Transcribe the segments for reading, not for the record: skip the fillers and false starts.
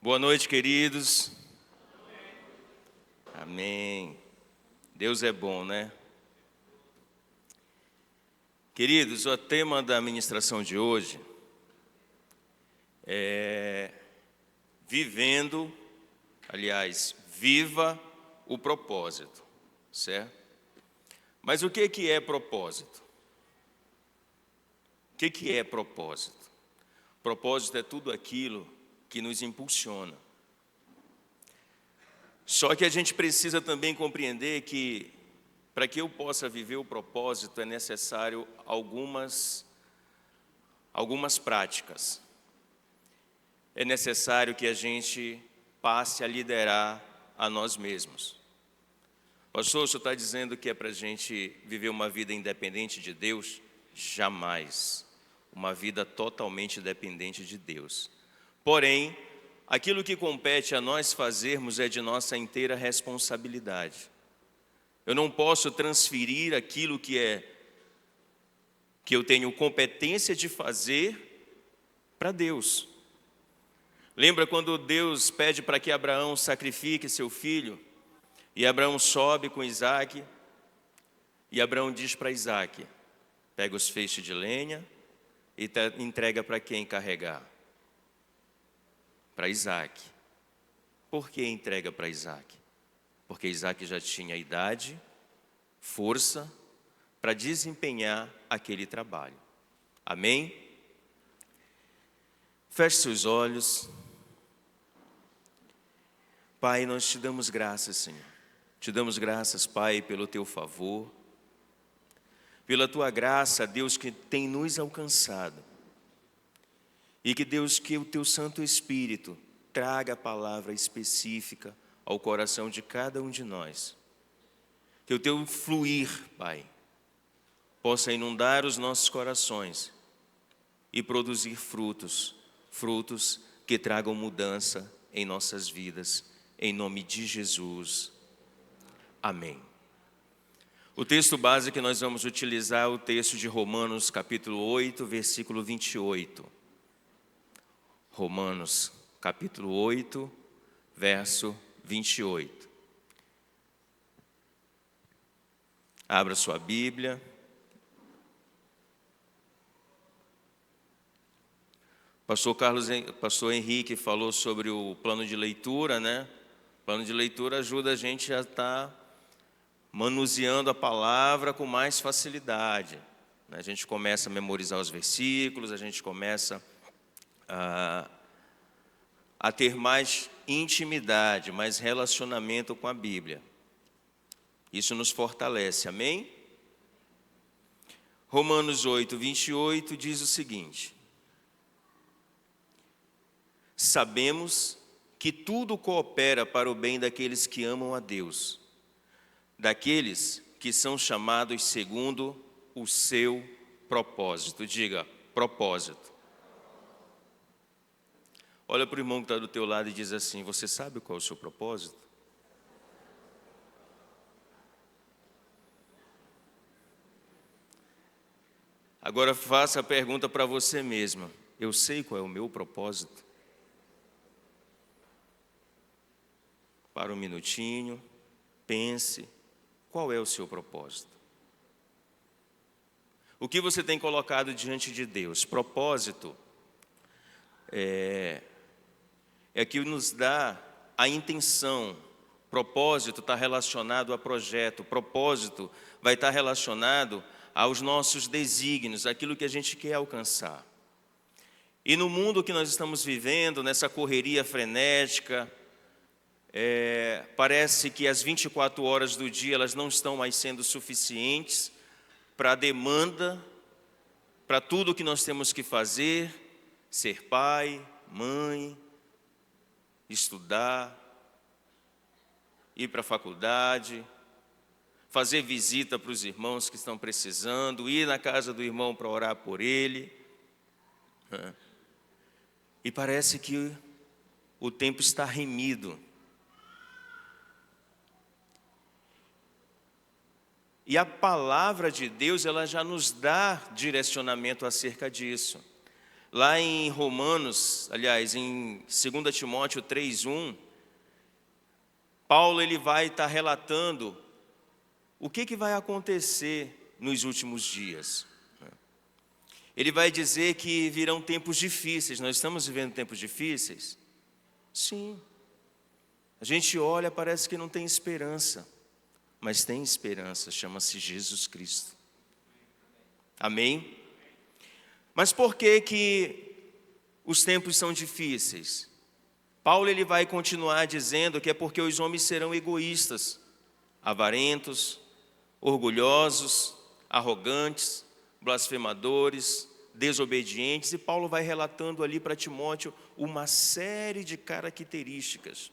Boa noite, queridos. Amém. Deus é bom, né? Queridos, o tema da ministração de hoje é viva o propósito, certo? Mas o que é propósito? O que é propósito? Propósito é tudo aquilo que nos impulsiona. Só que a gente precisa também compreender que, para que eu possa viver o propósito, é necessário algumas práticas. É necessário que a gente passe a liderar a nós mesmos. Pastor, o senhor está dizendo que é para a gente viver uma vida independente de Deus? Jamais. Uma vida totalmente dependente de Deus. Porém, aquilo que compete a nós fazermos é de nossa inteira responsabilidade. Eu não posso transferir aquilo que eu tenho competência de fazer para Deus. Lembra quando Deus pede para que Abraão sacrifique seu filho? E Abraão sobe com Isaac, e Abraão diz para Isaac: pega os feixes de lenha e entrega para quem carregar? Para Isaac. Por que entrega para Isaac? Porque Isaac já tinha idade, força para desempenhar aquele trabalho. Amém? Feche seus olhos. Pai, nós te damos graças, Senhor. Te damos graças, Pai, pelo teu favor, pela tua graça, Deus, que tem nos alcançado. E que, Deus, que o teu Santo Espírito traga a palavra específica ao coração de cada um de nós. Que o teu fluir, Pai, possa inundar os nossos corações e produzir frutos que tragam mudança em nossas vidas, em nome de Jesus. Amém. O texto base que nós vamos utilizar é o texto de Romanos, capítulo 8, versículo 28. Romanos, capítulo 8, verso 28. Abra sua Bíblia. Pastor Henrique falou sobre o plano de leitura, né? O plano de leitura ajuda a gente a estar manuseando a palavra com mais facilidade. A gente começa a memorizar os versículos, a gente começa a ter mais intimidade, mais relacionamento com a Bíblia. Isso nos fortalece, amém? Romanos 8, 28 diz o seguinte: sabemos que tudo coopera para o bem daqueles que amam a Deus, daqueles que são chamados segundo o seu propósito. Diga, propósito. Olha para o irmão que está do teu lado e diz assim: você sabe qual é o seu propósito? Agora faça a pergunta para você mesma: eu sei qual é o meu propósito? Para um minutinho, pense, qual é o seu propósito? O que você tem colocado diante de Deus? Propósito é que nos dá a intenção. Propósito está relacionado a projeto. Propósito vai estar relacionado aos nossos desígnios, aquilo que a gente quer alcançar. E no mundo que nós estamos vivendo, nessa correria frenética, parece que as 24 horas do dia elas não estão mais sendo suficientes para a demanda, para tudo que nós temos que fazer, ser pai, mãe, estudar, ir para a faculdade, fazer visita para os irmãos que estão precisando, ir na casa do irmão para orar por ele. E parece que o tempo está remido. E a palavra de Deus, ela já nos dá direcionamento acerca disso. lá em Romanos, aliás, em 2 Timóteo 3:1, Paulo ele vai estar relatando o que vai acontecer nos últimos dias. Ele vai dizer que virão tempos difíceis. Nós estamos vivendo tempos difíceis? Sim. A gente olha, parece que não tem esperança, mas tem esperança, chama-se Jesus Cristo. Amém? Mas por que os tempos são difíceis? Paulo ele vai continuar dizendo que é porque os homens serão egoístas, avarentos, orgulhosos, arrogantes, blasfemadores, desobedientes, e Paulo vai relatando ali para Timóteo uma série de características.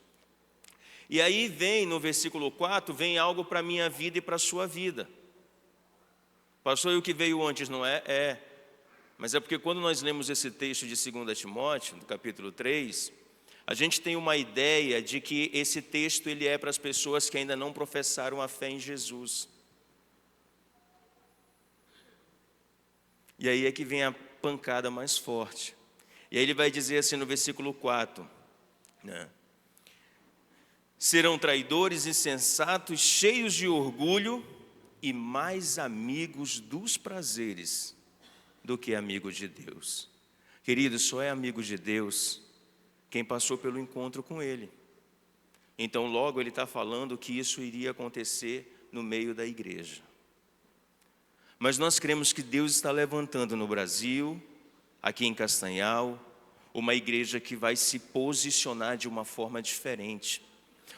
E aí vem, no versículo 4, vem algo para a minha vida e para a sua vida. Pastor, e o que veio antes, não é? É. Mas é porque quando nós lemos esse texto de 2 Timóteo, no capítulo 3, a gente tem uma ideia de que esse texto ele é para as pessoas que ainda não professaram a fé em Jesus. E aí é que vem a pancada mais forte. E aí ele vai dizer assim no versículo 4, né? Serão traidores, insensatos, cheios de orgulho e mais amigos dos prazeres do que amigos de Deus. Querido, só é amigo de Deus quem passou pelo encontro com Ele. Então logo ele está falando que isso iria acontecer no meio da igreja. Mas nós cremos que Deus está levantando no Brasil, aqui em Castanhal, uma igreja que vai se posicionar de uma forma diferente.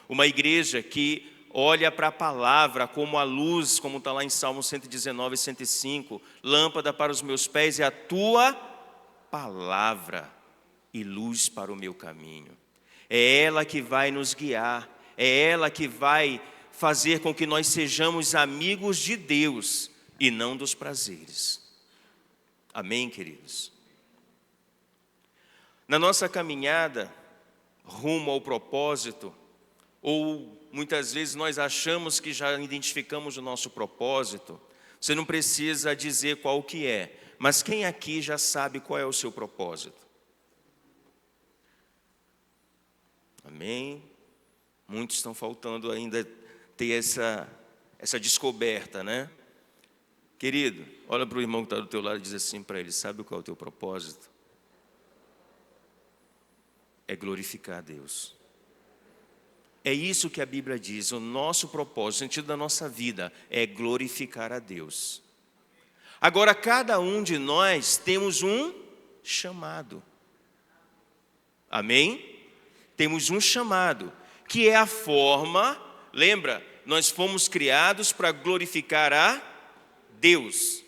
Uma igreja que olha para a palavra como a luz, como está lá em Salmo 119, 105. Lâmpada para os meus pés é a tua palavra e luz para o meu caminho. É ela que vai nos guiar, é ela que vai fazer com que nós sejamos amigos de Deus e não dos prazeres. Amém, queridos? Na nossa caminhada rumo ao propósito, ou muitas vezes nós achamos que já identificamos o nosso propósito, você não precisa dizer qual que é, mas quem aqui já sabe qual é o seu propósito? Amém? Muitos estão faltando ainda ter essa descoberta, né? Querido, olha para o irmão que está do teu lado e diz assim para ele: sabe qual é o teu propósito? É glorificar a Deus. É isso que a Bíblia diz, o nosso propósito, o sentido da nossa vida é glorificar a Deus. Agora, cada um de nós temos um chamado. Amém? Temos um chamado, que é a forma, lembra, nós fomos criados para glorificar a Deus.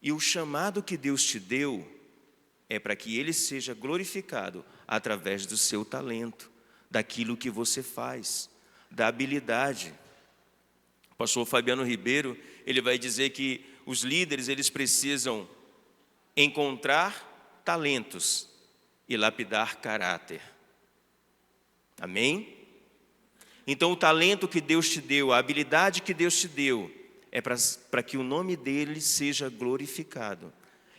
E o chamado que Deus te deu é para que Ele seja glorificado através do seu talento, daquilo que você faz, da habilidade. O pastor Fabiano Ribeiro, ele vai dizer que os líderes, eles precisam encontrar talentos e lapidar caráter. Amém? Então o talento que Deus te deu, a habilidade que Deus te deu, é para que o nome dele seja glorificado.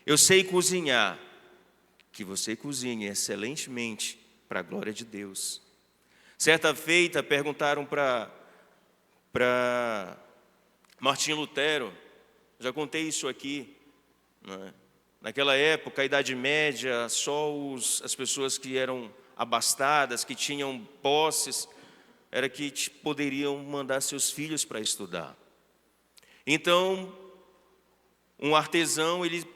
Eu sei cozinhar, que você cozinhe excelentemente para a glória de Deus. Certa feita perguntaram para Martinho Lutero, já contei isso aqui, né? Naquela época, a Idade Média, só as pessoas que eram abastadas, que tinham posses, era que poderiam mandar seus filhos para estudar. Então, um artesão, ele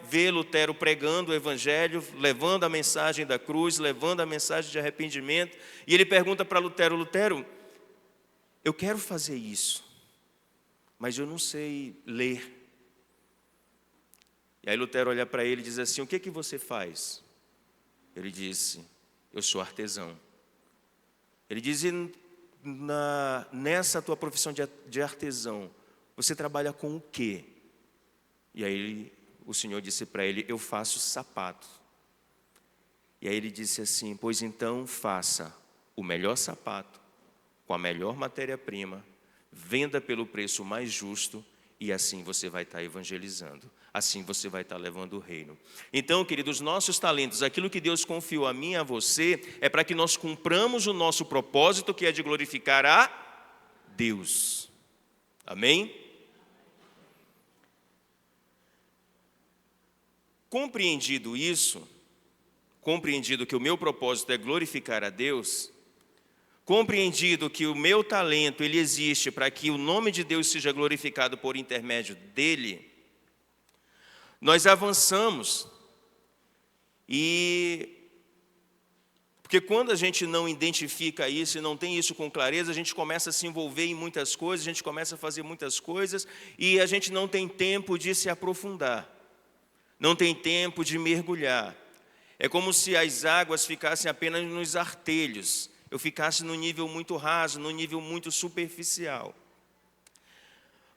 vê Lutero pregando o evangelho, levando a mensagem da cruz, levando a mensagem de arrependimento, e ele pergunta para Lutero: Lutero, eu quero fazer isso, mas eu não sei ler. E aí Lutero olha para ele e diz assim: o que você faz? Ele disse: eu sou artesão. Ele diz: nessa tua profissão de artesão, você trabalha com o quê? E aí o Senhor disse para ele: eu faço sapatos. E aí ele disse assim: pois então faça o melhor sapato, com a melhor matéria-prima, venda pelo preço mais justo e assim você vai estar evangelizando. Assim você vai estar levando o reino. Então, queridos, nossos talentos, aquilo que Deus confiou a mim e a você, é para que nós cumpramos o nosso propósito, que é de glorificar a Deus. Amém? Compreendido isso, compreendido que o meu propósito é glorificar a Deus, compreendido que o meu talento ele existe para que o nome de Deus seja glorificado por intermédio dele, nós avançamos. Porque quando a gente não identifica isso e não tem isso com clareza, a gente começa a se envolver em muitas coisas, a gente começa a fazer muitas coisas e a gente não tem tempo de se aprofundar, não tem tempo de mergulhar. É como se as águas ficassem apenas nos artelhos, eu ficasse no nível muito raso, no nível muito superficial.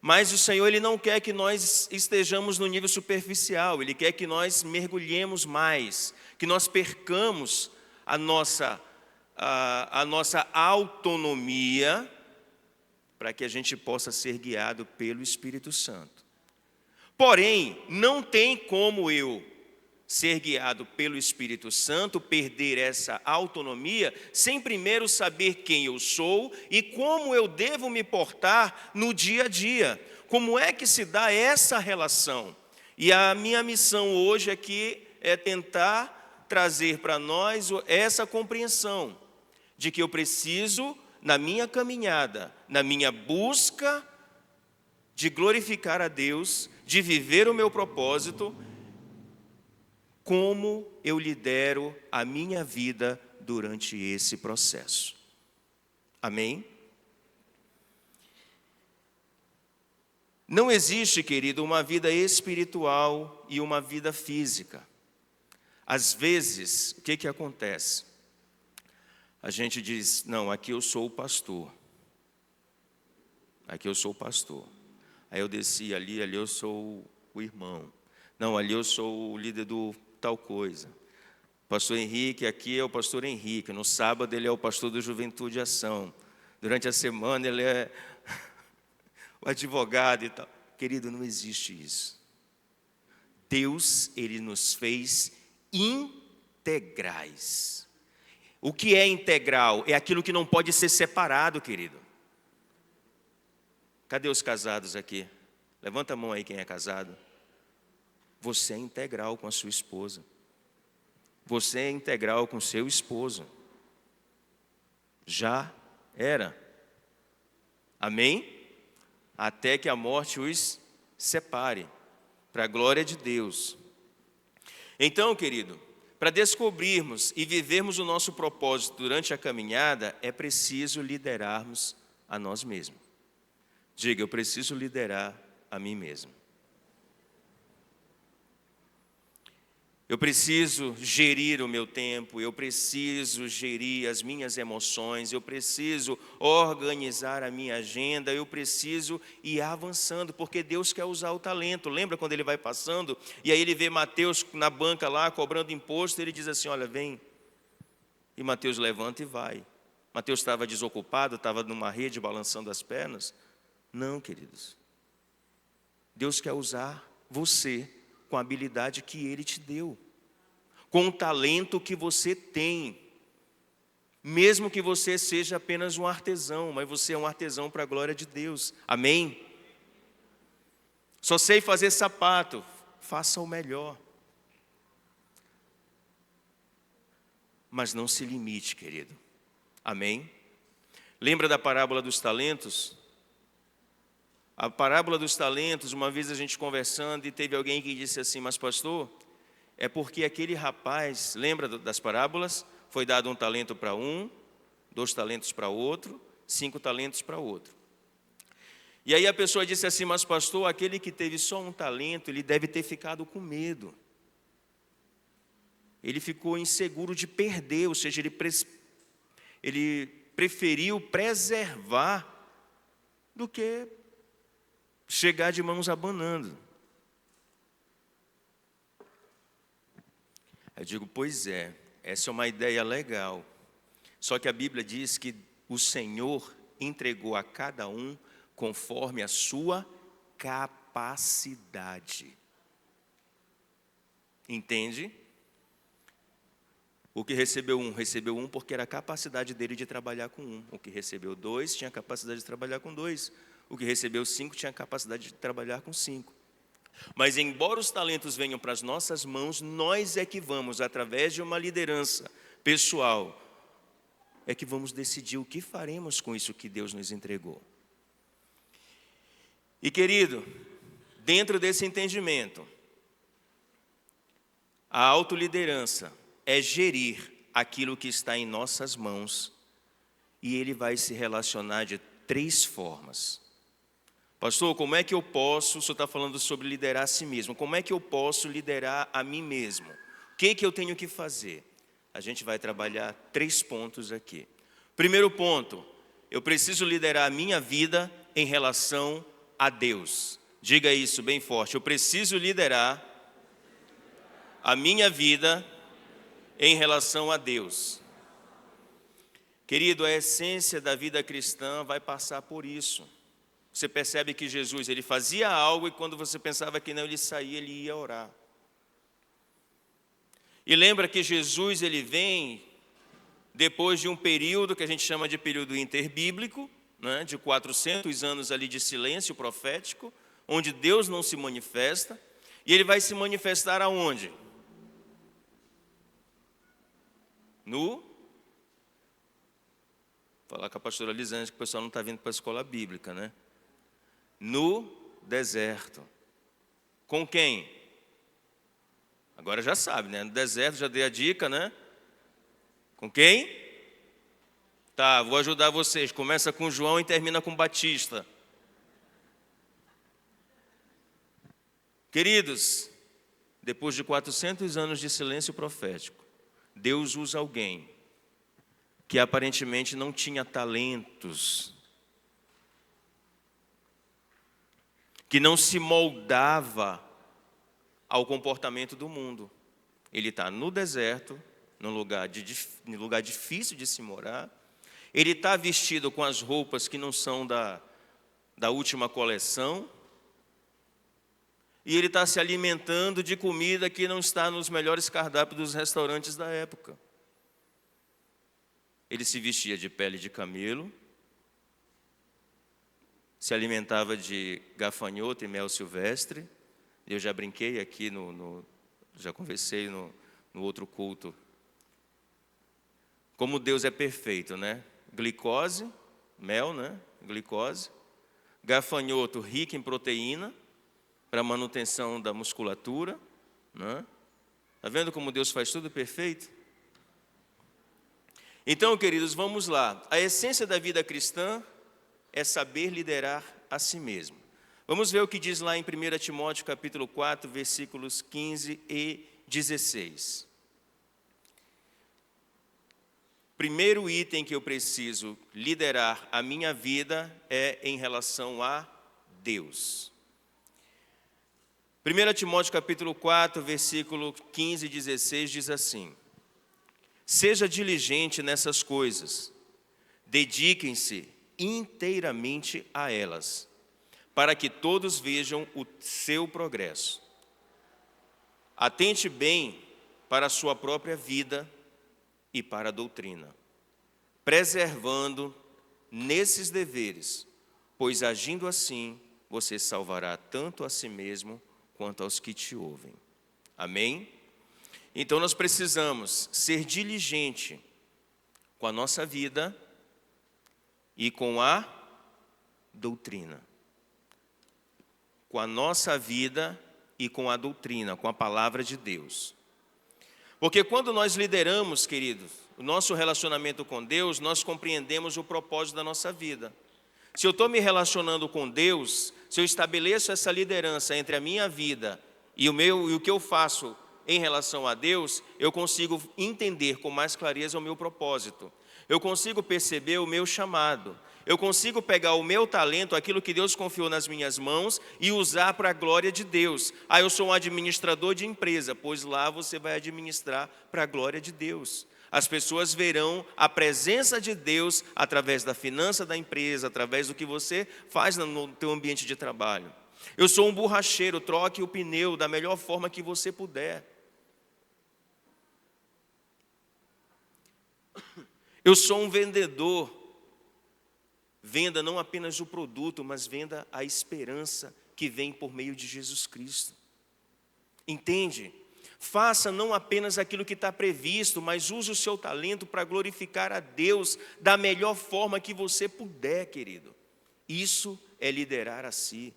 Mas o Senhor ele não quer que nós estejamos no nível superficial, Ele quer que nós mergulhemos mais, que nós percamos a nossa autonomia, para que a gente possa ser guiado pelo Espírito Santo. Porém, não tem como eu ser guiado pelo Espírito Santo, perder essa autonomia, sem primeiro saber quem eu sou e como eu devo me portar no dia a dia. Como é que se dá essa relação? E a minha missão hoje aqui é tentar trazer para nós essa compreensão de que eu preciso, na minha caminhada, na minha busca de glorificar a Deus, de viver o meu propósito, como eu lidero a minha vida durante esse processo. Amém? Não existe, querido, uma vida espiritual e uma vida física. Às vezes, o que acontece? A gente diz, não, aqui eu sou o pastor. Aqui eu sou o pastor. Aí eu desci ali eu sou o irmão. Não, ali eu sou o líder do tal coisa. Pastor Henrique, aqui é o pastor Henrique. No sábado ele é o pastor do Juventude e Ação. Durante a semana ele é o advogado e tal. Querido, não existe isso. Deus, Ele nos fez integrais. O que é integral? É aquilo que não pode ser separado, querido. Cadê os casados aqui? Levanta a mão aí quem é casado. Você é integral com a sua esposa. Você é integral com o seu esposo. Já era. Amém? Até que a morte os separe, para a glória de Deus. Então, querido, para descobrirmos e vivermos o nosso propósito durante a caminhada, é preciso liderarmos a nós mesmos. Diga, eu preciso liderar a mim mesmo. Eu preciso gerir o meu tempo, eu preciso gerir as minhas emoções, eu preciso organizar a minha agenda, eu preciso ir avançando, porque Deus quer usar o talento. Lembra quando ele vai passando, e aí ele vê Mateus na banca lá, cobrando imposto, ele diz assim, olha, vem. E Mateus levanta e vai. Mateus estava desocupado, estava numa rede balançando as pernas. Não, queridos. Deus quer usar você com a habilidade que Ele te deu, com o talento que você tem, mesmo que você seja apenas um artesão, mas você é um artesão para a glória de Deus, amém? Só sei fazer sapato, faça o melhor, mas não se limite, querido, amém? Lembra da parábola dos talentos? A parábola dos talentos, uma vez a gente conversando e teve alguém que disse assim, mas pastor, é porque aquele rapaz, lembra das parábolas? Foi dado um talento para um, 2 talentos para outro, 5 talentos para outro. E aí a pessoa disse assim, mas pastor, aquele que teve só um talento, ele deve ter ficado com medo. Ele ficou inseguro de perder, ou seja, ele preferiu preservar do que chegar de mãos abanando. Eu digo, pois é, essa é uma ideia legal. Só que a Bíblia diz que o Senhor entregou a cada um conforme a sua capacidade. Entende? O que recebeu um porque era a capacidade dele de trabalhar com um. O que recebeu 2 tinha a capacidade de trabalhar com 2. O que recebeu 5 tinha a capacidade de trabalhar com 5. Mas embora os talentos venham para as nossas mãos, nós é que vamos, através de uma liderança pessoal, é que vamos decidir o que faremos com isso que Deus nos entregou. E querido, dentro desse entendimento, a autoliderança é gerir aquilo que está em nossas mãos, e ele vai se relacionar de 3 formas. Pastor, como é que eu posso, o senhor está falando sobre liderar a si mesmo, como é que eu posso liderar a mim mesmo? O que eu tenho que fazer? A gente vai trabalhar 3 pontos aqui. Primeiro ponto, eu preciso liderar a minha vida em relação a Deus. Diga isso bem forte, eu preciso liderar a minha vida em relação a Deus. Querido, a essência da vida cristã vai passar por isso. Você percebe que Jesus, ele fazia algo e quando você pensava que não, ele saía, ele ia orar. E lembra que Jesus, ele vem depois de um período que a gente chama de período interbíblico, né, de 400 anos ali de silêncio profético, onde Deus não se manifesta, e ele vai se manifestar aonde? Vou falar com a pastora Lisângela, que o pessoal não está vindo para a escola bíblica, né? No deserto. Com quem? Agora já sabe, né? No deserto, já dei a dica, né? Com quem? Tá, vou ajudar vocês. Começa com João e termina com Batista. Queridos, depois de 400 anos de silêncio profético, Deus usa alguém que aparentemente não tinha talentos, que não se moldava ao comportamento do mundo. Ele está no deserto, num lugar difícil de se morar. Ele está vestido com as roupas que não são da última coleção. E ele está se alimentando de comida que não está nos melhores cardápios dos restaurantes da época. Ele se vestia de pele de camelo, se alimentava de gafanhoto e mel silvestre. Eu já brinquei aqui, já conversei no outro culto. Como Deus é perfeito, né? Glicose, mel, né? Glicose. Gafanhoto rico em proteína, para manutenção da musculatura, né? Está vendo como Deus faz tudo perfeito? Então, queridos, vamos lá. A essência da vida cristã é saber liderar a si mesmo. Vamos ver o que diz lá em 1 Timóteo capítulo 4, versículos 15 e 16. Primeiro item que eu preciso liderar a minha vida é em relação a Deus. 1 Timóteo capítulo 4, versículo 15 e 16 diz assim: seja diligente nessas coisas, dediquem-se inteiramente a elas, para que todos vejam o seu progresso. Atente bem para a sua própria vida e para a doutrina, preservando nesses deveres, pois agindo assim, você salvará tanto a si mesmo quanto aos que te ouvem. Amém? Então nós precisamos ser diligente com a nossa vida e com a doutrina. Com a nossa vida e com a doutrina, com a palavra de Deus. Porque quando nós lideramos, queridos, o nosso relacionamento com Deus, nós compreendemos o propósito da nossa vida. Se eu estou me relacionando com Deus, se eu estabeleço essa liderança entre a minha vida e o que eu faço em relação a Deus, eu consigo entender com mais clareza o meu propósito. Eu consigo perceber o meu chamado. Eu consigo pegar o meu talento, aquilo que Deus confiou nas minhas mãos, e usar para a glória de Deus. Ah, eu sou um administrador de empresa, pois lá você vai administrar para a glória de Deus. As pessoas verão a presença de Deus através da finança da empresa, através do que você faz no teu ambiente de trabalho. Eu sou um borracheiro, troque o pneu da melhor forma que você puder. Eu sou um vendedor. Venda não apenas o produto, mas venda a esperança que vem por meio de Jesus Cristo. Entende? Faça não apenas aquilo que está previsto, mas use o seu talento para glorificar a Deus da melhor forma que você puder, querido. Isso é liderar a si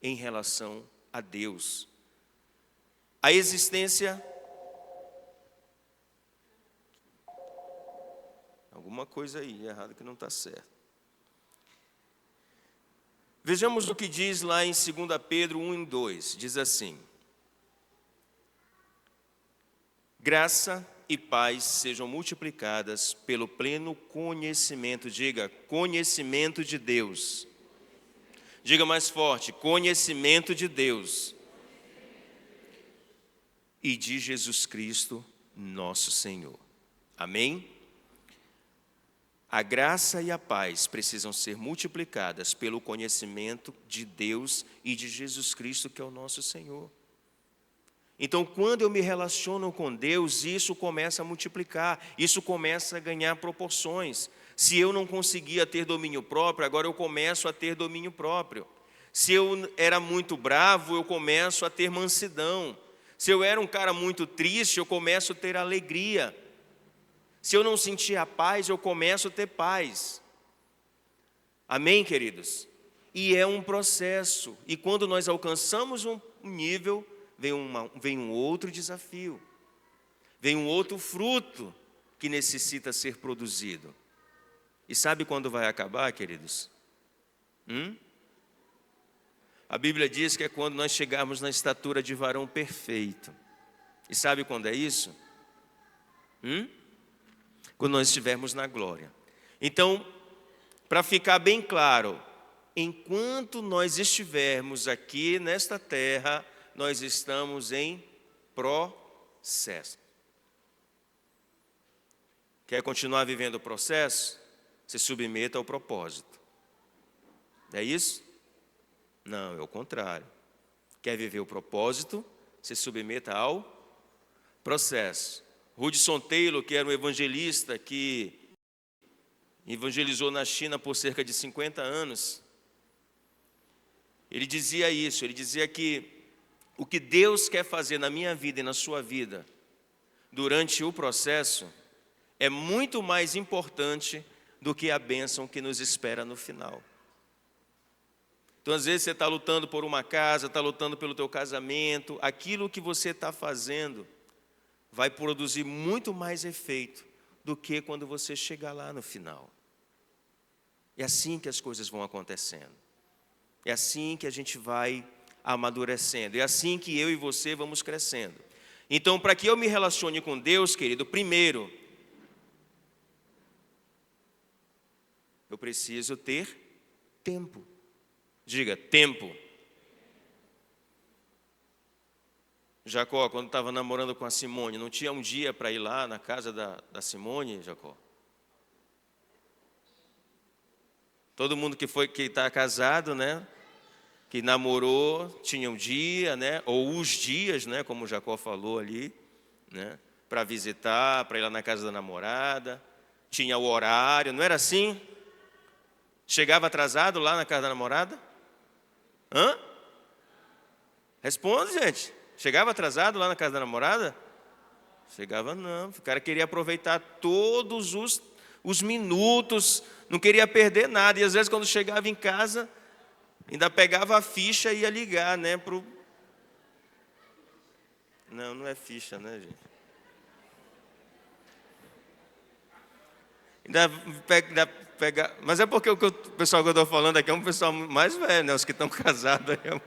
em relação a Deus. A existência... Alguma coisa aí errada que não está certo. Vejamos o que diz lá em 2 Pedro 1:2. Diz assim: graça e paz sejam multiplicadas pelo pleno conhecimento, diga, conhecimento de Deus. Diga mais forte, conhecimento de Deus. E de Jesus Cristo, nosso Senhor. Amém? A graça e a paz precisam ser multiplicadas pelo conhecimento de Deus e de Jesus Cristo, que é o nosso Senhor. Então, quando eu me relaciono com Deus, isso começa a multiplicar, isso começa a ganhar proporções. Se eu não conseguia ter domínio próprio, agora eu começo a ter domínio próprio. Se eu era muito bravo, eu começo a ter mansidão. Se eu era um cara muito triste, eu começo a ter alegria. Se eu não sentia paz, eu começo a ter paz. Amém, queridos? E é um processo. E quando nós alcançamos um nível, vem um outro desafio. Vem um outro fruto que necessita ser produzido. E sabe quando vai acabar, queridos? A Bíblia diz que é quando nós chegarmos na estatura de varão perfeito. E sabe quando é isso? Quando nós estivermos na glória. Então, para ficar bem claro, enquanto nós estivermos aqui nesta terra, nós estamos em processo. Quer continuar vivendo o processo? Se submeta ao propósito. É isso? Não, é o contrário. Quer viver o propósito? Se submeta ao processo. Hudson Taylor, que era um evangelista que evangelizou na China por cerca de 50 anos, ele dizia isso, ele dizia que o que Deus quer fazer na minha vida e na sua vida durante o processo é muito mais importante do que a bênção que nos espera no final. Então, às vezes, você está lutando por uma casa, está lutando pelo teu casamento, aquilo que você está fazendo vai produzir muito mais efeito do que quando você chegar lá no final. É assim que as coisas vão acontecendo. É assim que a gente vai amadurecendo. É assim que eu e você vamos crescendo. Então, para que eu me relacione com Deus, querido, primeiro, eu preciso ter tempo. Diga, tempo. Jacó, quando estava namorando com a Simone, não tinha um dia para ir lá na casa da Simone, Jacó? Todo mundo que está casado, né? Que namorou, tinha um dia, né? Ou os dias, né? Como o Jacó falou ali, né? Para visitar, para ir lá na casa da namorada. Tinha o horário, não era assim? Chegava atrasado lá na casa da namorada? Responde, gente. Chegava atrasado lá na casa da namorada? Chegava não. O cara queria aproveitar todos os minutos, não queria perder nada. E às vezes quando chegava em casa, ainda pegava a ficha e ia ligar, né? Não, não é ficha, né, gente? Ainda pega... Mas é porque o pessoal que eu estou falando aqui é um pessoal mais velho, né? Os que estão casados aí.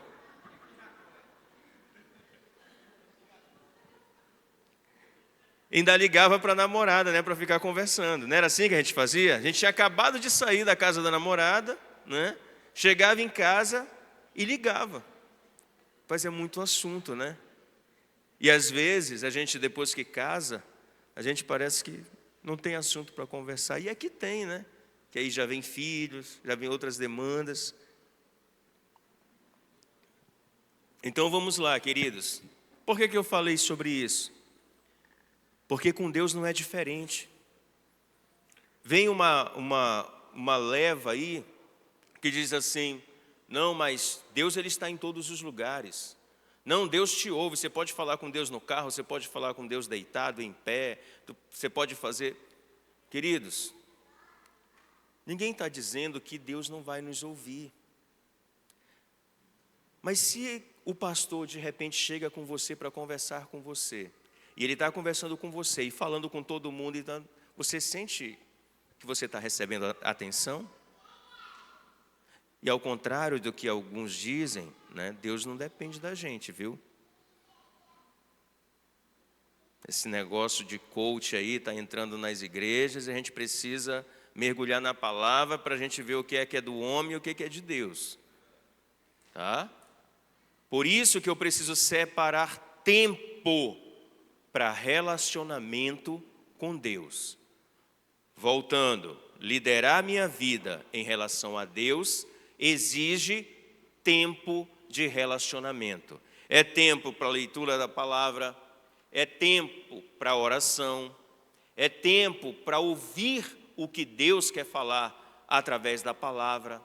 Ainda ligava para a namorada, né, para ficar conversando. Não era assim que a gente fazia? A gente tinha acabado de sair da casa da namorada, né? Chegava em casa e ligava. Mas é muito assunto, né? E às vezes, a gente depois que casa, a gente parece que não tem assunto para conversar. E aqui tem, né? Que aí já vem filhos, já vem outras demandas. Então vamos lá, queridos. Por que eu falei sobre isso? Porque com Deus não é diferente. Vem uma leva aí que diz assim: não, mas Deus ele está em todos os lugares. Não, Deus te ouve, você pode falar com Deus no carro, você pode falar com Deus deitado, em pé, você pode fazer. Queridos, ninguém está dizendo que Deus não vai nos ouvir. Mas se o pastor de repente chega com você para conversar com você, e ele está conversando com você e falando com todo mundo, então, você sente que você está recebendo atenção? E ao contrário do que alguns dizem, né, Deus não depende da gente, viu? Esse negócio de coach aí está entrando nas igrejas e a gente precisa mergulhar na palavra para a gente ver o que é do homem e o que é de Deus. Tá? Por isso que eu preciso separar tempo para relacionamento com Deus. Voltando, liderar minha vida em relação a Deus exige tempo de relacionamento. É tempo para a leitura da palavra, é tempo para a oração, é tempo para ouvir o que Deus quer falar através da palavra,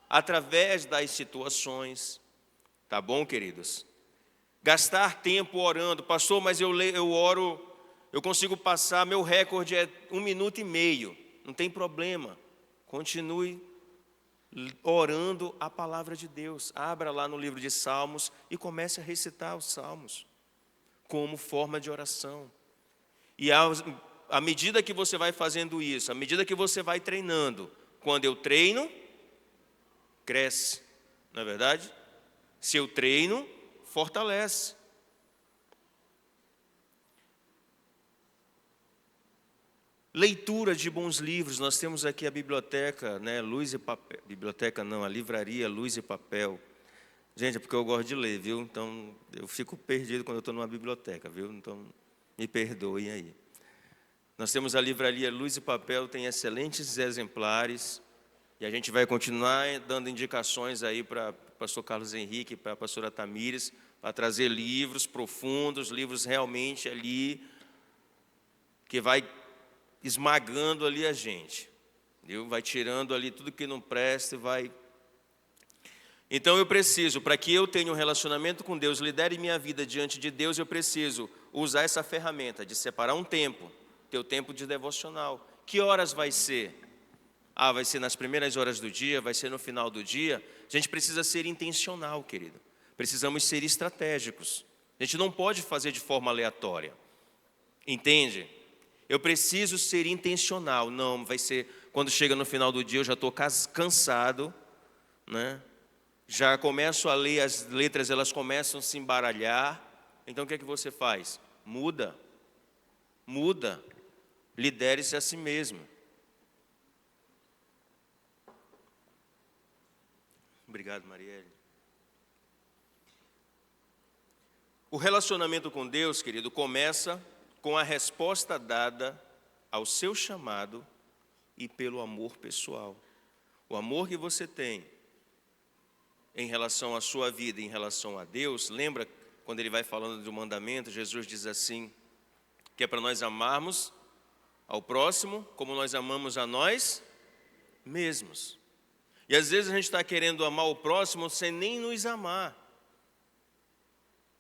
através das situações. Tá bom, queridos? Gastar tempo orando. Pastor, mas eu oro, eu consigo passar, meu recorde é 1 minuto e meio. Não tem problema. Continue orando a palavra de Deus. Abra lá no livro de Salmos e comece a recitar os Salmos como forma de oração. E à medida que você vai fazendo isso, à medida que você vai treinando, quando eu treino, cresce, não é verdade? Se eu treino, fortalece. Leitura de bons livros, nós temos aqui a biblioteca, né, Luz e Papel. Biblioteca não, a livraria Luz e Papel. Gente, é porque eu gosto de ler, viu? Então, eu fico perdido quando eu estou numa biblioteca, viu? Então, me perdoem aí. Nós temos a livraria Luz e Papel, tem excelentes exemplares. E a gente vai continuar dando indicações aí para o pastor Carlos Henrique, para a pastora Tamires, para trazer livros profundos, livros realmente ali, que vai esmagando ali a gente, viu? Vai tirando ali tudo que não presta e vai. Então eu preciso, para que eu tenha um relacionamento com Deus, lidere minha vida diante de Deus, eu preciso usar essa ferramenta de separar um tempo, ter o tempo de devocional. Que horas vai ser? Vai ser nas primeiras horas do dia, vai ser no final do dia. A gente precisa ser intencional, querido. Precisamos ser estratégicos. A gente não pode fazer de forma aleatória. Entende? Eu preciso ser intencional. Não, vai ser quando chega no final do dia, eu já estou cansado, né? Já começo a ler, as letras elas começam a se embaralhar. Então o que é que você faz? Muda. Lidere-se a si mesmo. Obrigado, Marielle. O relacionamento com Deus, querido, começa com a resposta dada ao seu chamado e pelo amor pessoal. O amor que você tem em relação à sua vida, em relação a Deus, lembra quando ele vai falando do mandamento, Jesus diz assim, que é para nós amarmos ao próximo como nós amamos a nós mesmos. E às vezes a gente está querendo amar o próximo sem nem nos amar.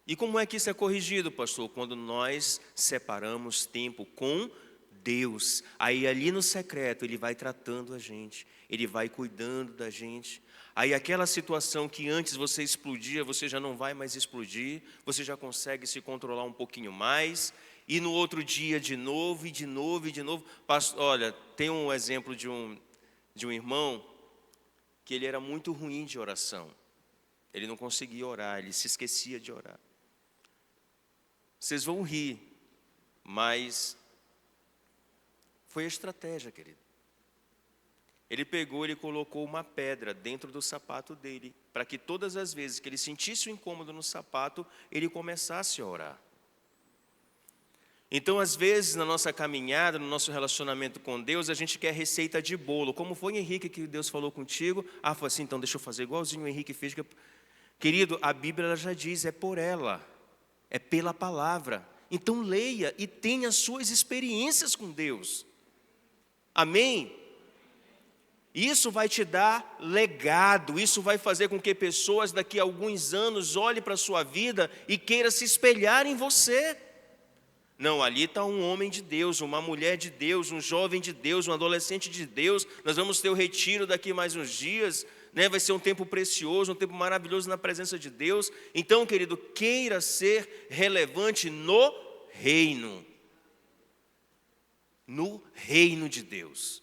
E como é que isso é corrigido, pastor? Quando nós separamos tempo com Deus. Aí ali no secreto Ele vai tratando a gente, Ele vai cuidando da gente. Aí aquela situação que antes você explodia, você já não vai mais explodir, você já consegue se controlar um pouquinho mais. E no outro dia de novo, e de novo, e de novo. Olha, tem um exemplo de um irmão que ele era muito ruim de oração. Ele não conseguia orar, ele se esquecia de orar. Vocês vão rir, mas foi a estratégia, querido. Ele pegou, ele colocou uma pedra dentro do sapato dele, para que todas as vezes que ele sentisse o incômodo no sapato, ele começasse a orar. Então, às vezes, na nossa caminhada, no nosso relacionamento com Deus, a gente quer receita de bolo. Como foi, Henrique, que Deus falou contigo? Foi assim, então deixa eu fazer igualzinho o Henrique fez, que Querido, a Bíblia ela já diz, é por ela, é pela palavra. Então leia e tenha suas experiências com Deus. Amém? Isso vai te dar legado, isso vai fazer com que pessoas daqui a alguns anos olhem para a sua vida e queiram se espelhar em você. Não, ali está um homem de Deus, uma mulher de Deus, um jovem de Deus, um adolescente de Deus. Nós vamos ter o retiro daqui mais uns dias, né? Vai ser um tempo precioso, um tempo maravilhoso na presença de Deus. Então, querido, queira ser relevante no reino de Deus.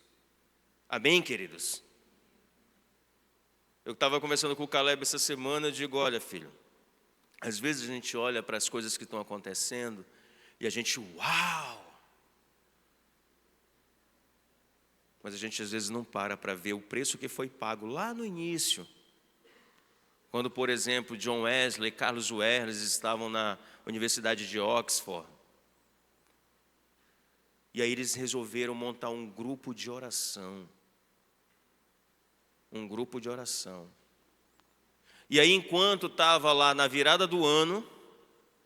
Amém, queridos? Eu estava conversando com o Caleb essa semana, eu digo, olha, filho, às vezes a gente olha para as coisas que estão acontecendo e a gente, uau! Mas a gente às vezes não para ver o preço que foi pago lá no início. Quando, por exemplo, John Wesley e Carlos Wesley estavam na Universidade de Oxford. E aí eles resolveram montar um grupo de oração. Um grupo de oração. E aí, enquanto estava lá na virada do ano,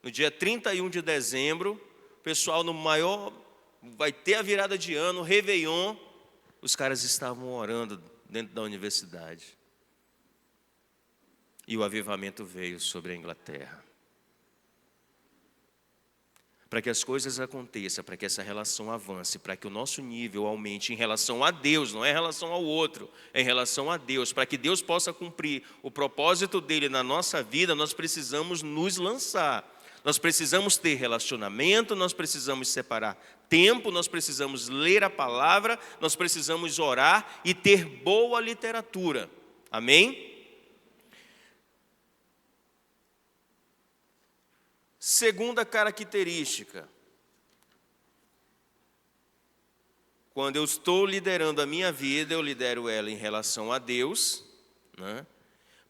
no dia 31 de dezembro, o pessoal no maior, vai ter a virada de ano, Réveillon, os caras estavam orando dentro da universidade. E o avivamento veio sobre a Inglaterra. Para que as coisas aconteçam, para que essa relação avance, para que o nosso nível aumente em relação a Deus, não é em relação ao outro, é em relação a Deus. Para que Deus possa cumprir o propósito dele na nossa vida, nós precisamos nos lançar. Nós precisamos ter relacionamento, nós precisamos separar tempo, nós precisamos ler a palavra, nós precisamos orar e ter boa literatura. Amém? Segunda característica, quando eu estou liderando a minha vida, eu lidero ela em relação a Deus, né?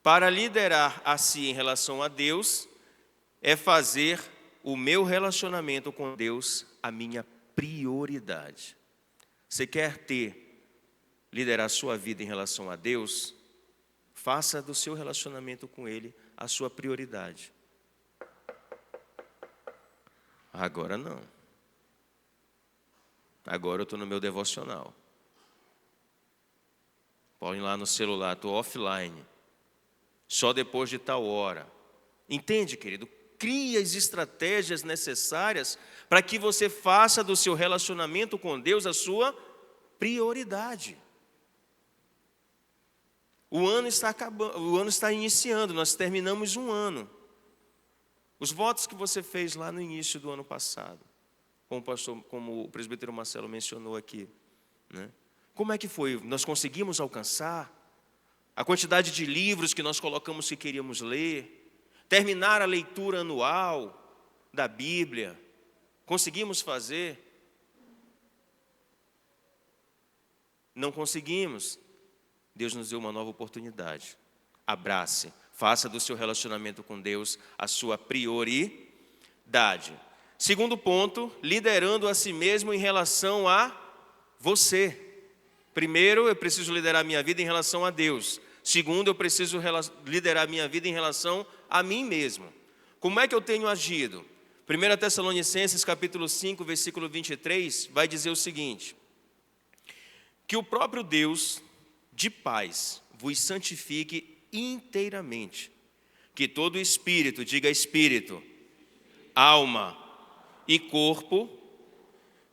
Para liderar a si em relação a Deus, é fazer o meu relacionamento com Deus a minha prioridade. Você quer liderar a sua vida em relação a Deus? Faça do seu relacionamento com Ele a sua prioridade. Agora não. Agora eu estou no meu devocional. Põe lá no celular, estou offline. Só depois de tal hora. Entende, querido? Crie as estratégias necessárias para que você faça do seu relacionamento com Deus a sua prioridade. O ano está acabando, o ano está iniciando, nós terminamos um ano. Os votos que você fez lá no início do ano passado, como o presbítero Marcelo mencionou aqui, né? Como é que foi? Nós conseguimos alcançar a quantidade de livros que nós colocamos que queríamos ler, terminar a leitura anual da Bíblia, conseguimos fazer? Não conseguimos. Deus nos deu uma nova oportunidade. Abrace. Faça do seu relacionamento com Deus a sua prioridade. Segundo ponto, liderando a si mesmo em relação a você. Primeiro, eu preciso liderar a minha vida em relação a Deus. Segundo, eu preciso liderar a minha vida em relação a mim mesmo. Como é que eu tenho agido? 1 Tessalonicenses capítulo 5, versículo 23, vai dizer o seguinte: que o próprio Deus de paz vos santifique inteiramente, que todo espírito, diga espírito, alma e corpo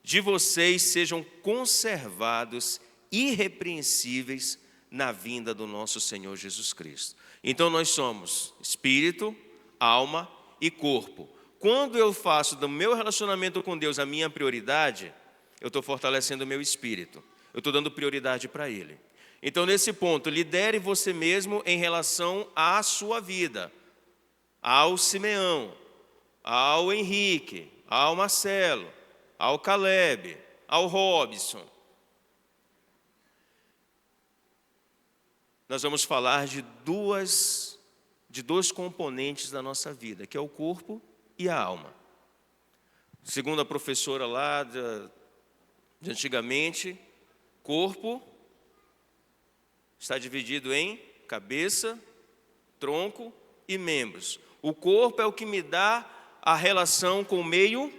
de vocês sejam conservados irrepreensíveis na vinda do nosso Senhor Jesus Cristo. Então nós somos espírito, alma e corpo. Quando eu faço do meu relacionamento com Deus a minha prioridade, eu estou fortalecendo o meu espírito, eu estou dando prioridade para Ele. Então, nesse ponto, lidere você mesmo em relação à sua vida, ao Simeão, ao Henrique, ao Marcelo, ao Caleb, ao Robson. Nós vamos falar de dois componentes da nossa vida, que é o corpo e a alma. Segundo a professora lá de antigamente, corpo está dividido em cabeça, tronco e membros. O corpo é o que me dá a relação com o meio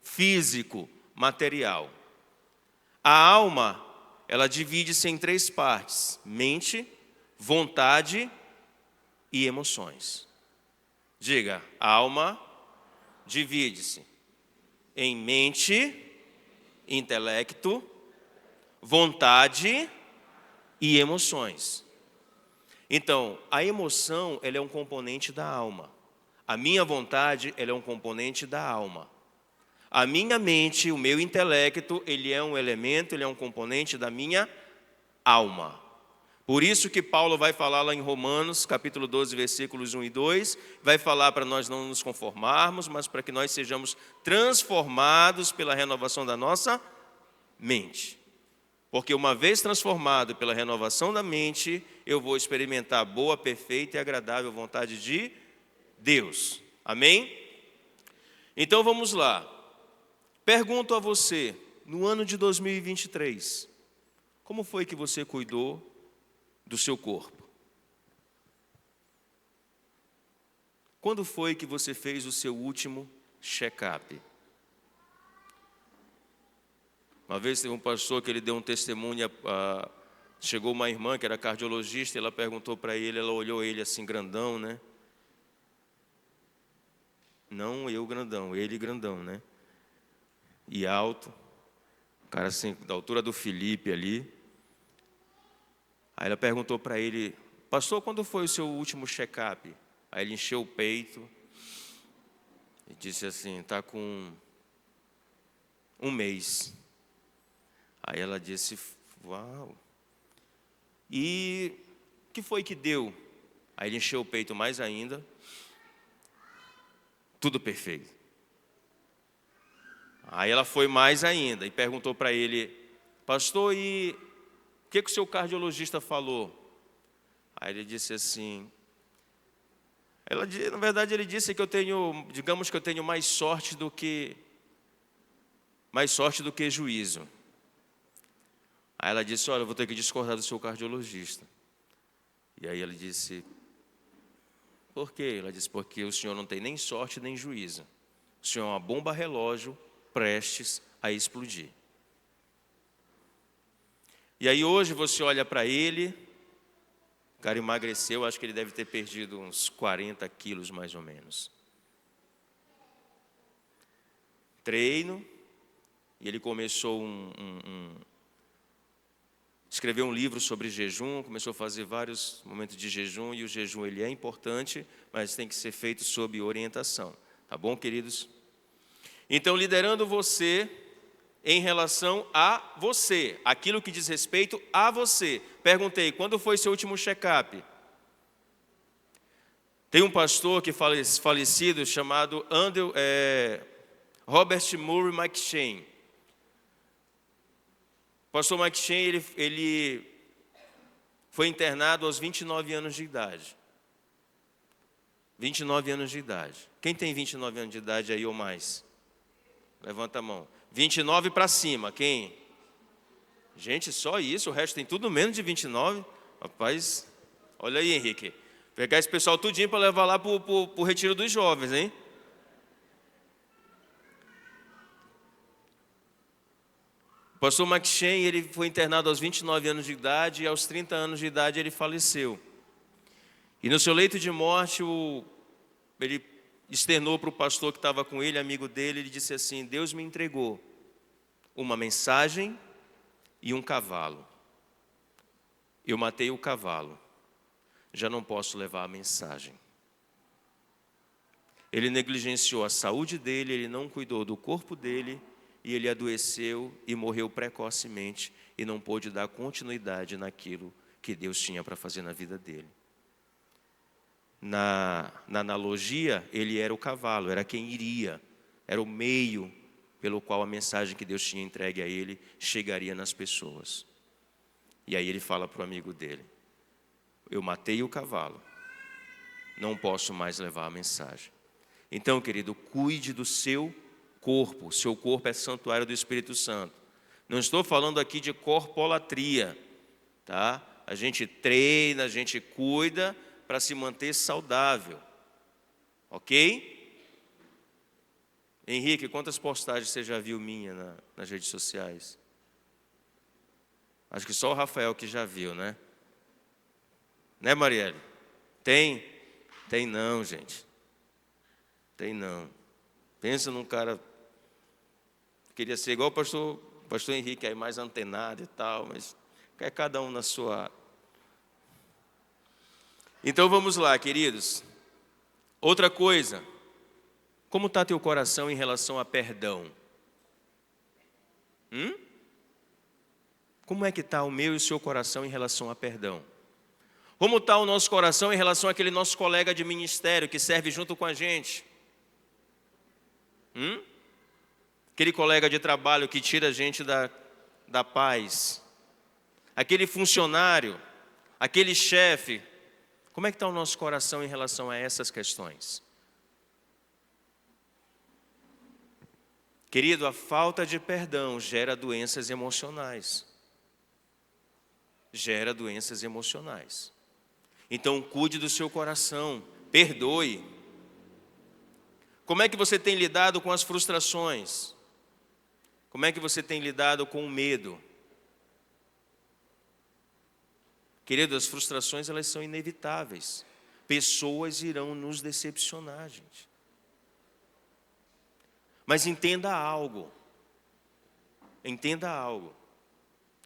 físico, material. A alma, ela divide-se em 3 partes: mente, vontade e emoções. Diga, a alma divide-se em mente, intelecto, vontade e emoções. Então, a emoção, ela é um componente da alma. A minha vontade, ela é um componente da alma. A minha mente, o meu intelecto, ele é um elemento, ele é um componente da minha alma. Por isso que Paulo vai falar lá em Romanos, capítulo 12, versículos 1 e 2, vai falar para nós não nos conformarmos, mas para que nós sejamos transformados pela renovação da nossa mente. Porque uma vez transformado pela renovação da mente, eu vou experimentar a boa, perfeita e agradável vontade de Deus. Amém? Então vamos lá. Pergunto a você, no ano de 2023, como foi que você cuidou do seu corpo? Quando foi que você fez o seu último check-up? Uma vez teve um pastor que ele deu um testemunho, chegou uma irmã que era cardiologista, e ela perguntou para ele, ela olhou ele assim grandão, né? Não eu grandão, ele grandão, né? E alto, cara assim, da altura do Felipe ali. Aí ela perguntou para ele, pastor, quando foi o seu último check-up? Aí ele encheu o peito e disse assim, está com 1 mês. Aí ela disse, uau. E o que foi que deu? Aí ele encheu o peito mais ainda. Tudo perfeito. Aí ela foi mais ainda e perguntou para ele, pastor, e o que o seu cardiologista falou? Aí ele disse assim, na verdade ele disse que eu tenho, digamos que eu tenho mais sorte do que juízo. Aí ela disse, olha, eu vou ter que discordar do seu cardiologista. E aí ele disse, por quê? Ela disse, porque o senhor não tem nem sorte nem juízo. O senhor é uma bomba relógio prestes a explodir. E aí hoje você olha para ele, o cara emagreceu, acho que ele deve ter perdido uns 40 quilos mais ou menos. Treino, e ele começou escreveu um livro sobre jejum, começou a fazer vários momentos de jejum, e o jejum ele é importante, mas tem que ser feito sob orientação. Tá bom, queridos? Então, liderando você em relação a você, aquilo que diz respeito a você. Perguntei, quando foi seu último check-up? Tem um pastor que falecido chamado Robert Murray McCheyne. O pastor McCheyne, ele foi internado aos 29 anos de idade. 29 anos de idade. Quem tem 29 anos de idade aí ou mais? Levanta a mão. 29 para cima, quem? Gente, só isso, o resto tem tudo menos de 29. Rapaz, olha aí, Henrique. Pegar esse pessoal tudinho para levar lá para o retiro dos jovens, hein? O pastor McCheyne, ele foi internado aos 29 anos de idade e aos 30 anos de idade ele faleceu. E no seu leito de morte, ele externou para o pastor que estava com ele, amigo dele, ele disse assim, Deus me entregou uma mensagem e um cavalo. Eu matei o cavalo, já não posso levar a mensagem. Ele negligenciou a saúde dele, ele não cuidou do corpo dele, e ele adoeceu e morreu precocemente e não pôde dar continuidade naquilo que Deus tinha para fazer na vida dele. Na analogia, ele era o cavalo, era quem iria, era o meio pelo qual a mensagem que Deus tinha entregue a ele chegaria nas pessoas. E aí ele fala para o amigo dele, eu matei o cavalo, não posso mais levar a mensagem. Então, querido, cuide do seu corpo. O seu corpo é santuário do Espírito Santo. Não estou falando aqui de corpolatria, tá? A gente treina, a gente cuida, para se manter saudável. Ok? Henrique, quantas postagens você já viu minha nas redes sociais? Acho que só o Rafael que já viu, né? Né, Marielle? Tem? Tem não, gente. Tem não. Pensa num cara... Queria ser igual o pastor Henrique, aí mais antenado e tal, mas é cada um na sua... Então vamos lá, queridos. Outra coisa. Como está teu coração em relação a perdão? Como é que está o meu e o seu coração em relação a perdão? Como está o nosso coração em relação àquele nosso colega de ministério que serve junto com a gente? Aquele colega de trabalho que tira a gente da paz? Aquele funcionário? Aquele chefe? Como é que está o nosso coração em relação a essas questões? Querido, a falta de perdão gera doenças emocionais. Gera doenças emocionais. Então, cuide do seu coração, perdoe. Como é que você tem lidado com as frustrações? Como é que você tem lidado com o medo? Querido, as frustrações, elas são inevitáveis. Pessoas irão nos decepcionar, gente. Mas entenda algo. Entenda algo.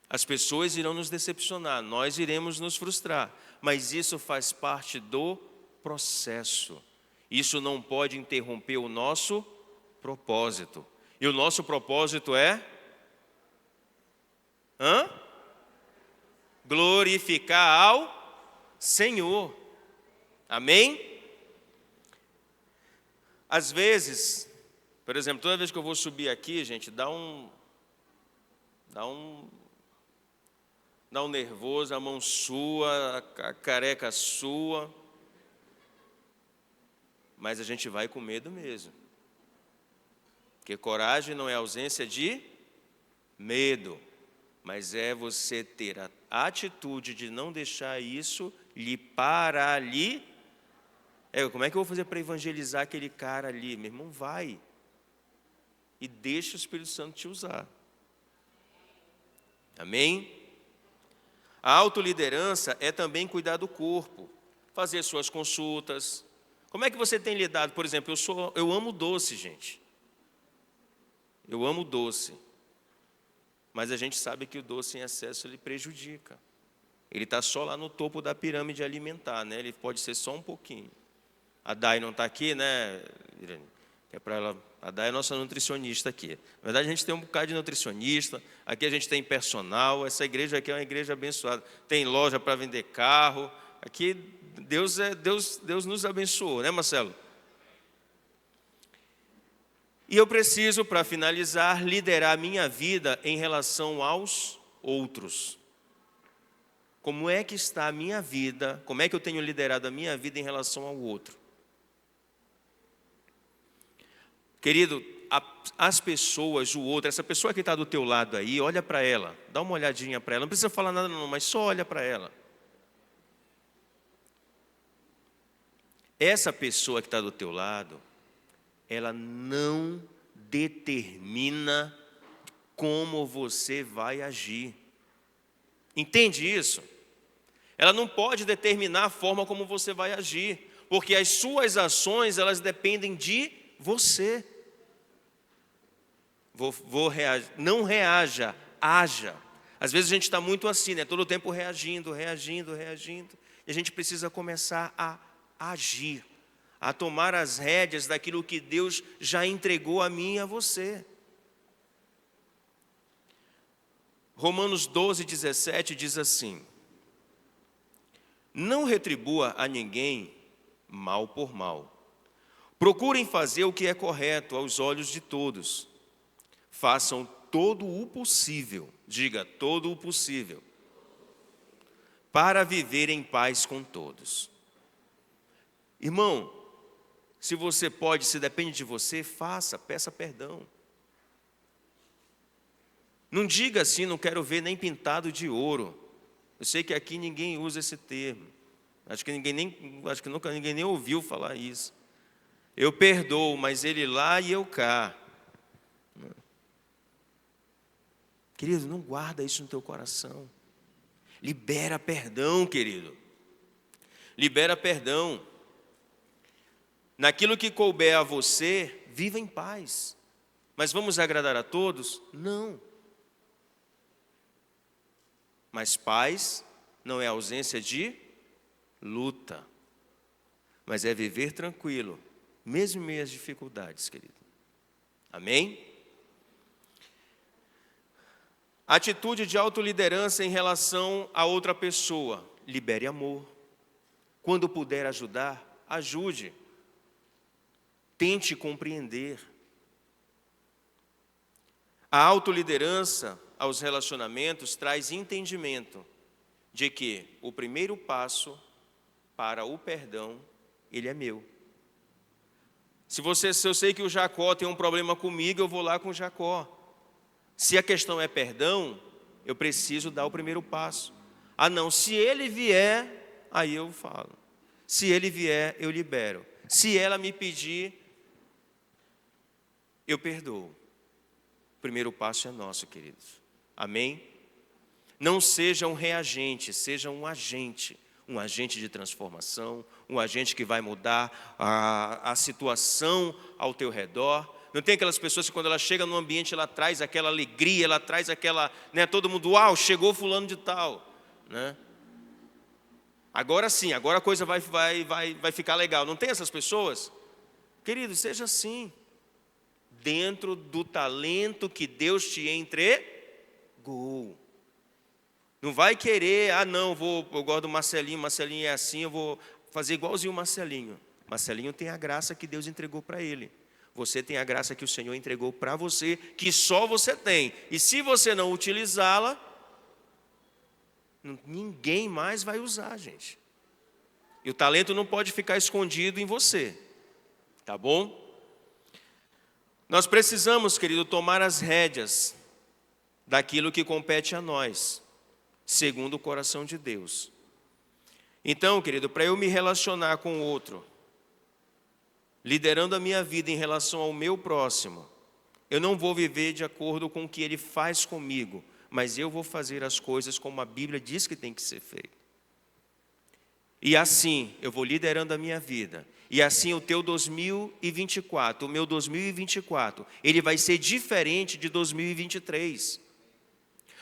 As pessoas irão nos decepcionar, nós iremos nos frustrar, mas isso faz parte do processo. Isso não pode interromper o nosso propósito. E o nosso propósito é? Glorificar ao Senhor. Amém? Às vezes, por exemplo, toda vez que eu vou subir aqui, gente, dá um nervoso, a mão sua, a careca sua. Mas a gente vai com medo mesmo. Porque coragem não é ausência de medo, mas é você ter a atitude de não deixar isso lhe paralisar. Como é que eu vou fazer para evangelizar aquele cara ali? Meu irmão, vai. E deixa o Espírito Santo te usar. Amém? A autoliderança é também cuidar do corpo, fazer suas consultas. Como é que você tem lidado? Por exemplo, eu amo doce, gente. Eu amo doce. Mas a gente sabe que o doce em excesso ele prejudica. Ele está só lá no topo da pirâmide alimentar, né? Ele pode ser só um pouquinho. A Dai não está aqui, né, Irene? Que é para ela. A Dai é nossa nutricionista aqui. Na verdade, a gente tem um bocado de nutricionista. Aqui a gente tem personal. Essa igreja aqui é uma igreja abençoada. Tem loja para vender carro. Aqui Deus nos abençoou, né, Marcelo? E eu preciso, para finalizar, liderar a minha vida em relação aos outros. Como é que está a minha vida? Como é que eu tenho liderado a minha vida em relação ao outro? Querido, as pessoas, o outro, essa pessoa que está do teu lado aí, olha para ela, dá uma olhadinha para ela, não precisa falar nada não, mas só olha para ela. Essa pessoa que está do teu lado, ela não determina como você vai agir. Entende isso? Ela não pode determinar a forma como você vai agir, porque as suas ações, elas dependem de você. Não reaja, haja. Às vezes a gente está muito assim, né? Todo o tempo reagindo. E a gente precisa começar a agir, a tomar as rédeas daquilo que Deus já entregou a mim e a você. Romanos 12:17 diz assim: não retribua a ninguém mal por mal. Procurem fazer o que é correto aos olhos de todos. Façam todo o possível, diga todo o possível, para viver em paz com todos. Irmão, se você pode, se depende de você, faça, peça perdão. Não diga assim, não quero ver nem pintado de ouro. Eu sei que aqui ninguém usa esse termo. Acho que nunca ninguém nem ouviu falar isso. Eu perdoo, mas ele lá e eu cá. Querido, não guarda isso no teu coração. Libera perdão, querido. Libera perdão. Naquilo que couber a você, viva em paz. Mas vamos agradar a todos? Não. Mas paz não é ausência de luta, mas é viver tranquilo, mesmo em meio às dificuldades, querido. Amém? Atitude de autoliderança em relação a outra pessoa. Libere amor. Quando puder ajudar, ajude. Tente compreender. A autoliderança aos relacionamentos traz entendimento de que o primeiro passo para o perdão, ele é meu. Se eu sei que o Jacó tem um problema comigo, eu vou lá com o Jacó. Se a questão é perdão, eu preciso dar o primeiro passo. Ah não, se ele vier, aí eu falo. Se ele vier, eu libero. Se ela me pedir, eu perdoo. O primeiro passo é nosso, queridos. Amém? Não seja um reagente, seja um agente de transformação, um agente que vai mudar a situação ao teu redor. Não tem aquelas pessoas que quando ela chega no ambiente, ela traz aquela alegria, ela traz aquela, né, todo mundo, uau, chegou fulano de tal, né? Agora sim, agora a coisa vai ficar legal. Não tem essas pessoas? Querido, seja assim, dentro do talento que Deus te entregou. Não vai querer, eu gosto do Marcelinho, Marcelinho é assim, eu vou fazer igualzinho o Marcelinho. Marcelinho tem a graça que Deus entregou para ele. Você tem a graça que o Senhor entregou para você, que só você tem. E se você não utilizá-la, ninguém mais vai usar, gente. E o talento não pode ficar escondido em você. Tá bom? Nós precisamos, querido, tomar as rédeas daquilo que compete a nós, segundo o coração de Deus. Então, querido, para eu me relacionar com o outro, liderando a minha vida em relação ao meu próximo, eu não vou viver de acordo com o que ele faz comigo, mas eu vou fazer as coisas como a Bíblia diz que tem que ser feito. E assim, eu vou liderando a minha vida. E assim o teu 2024, o meu 2024, ele vai ser diferente de 2023.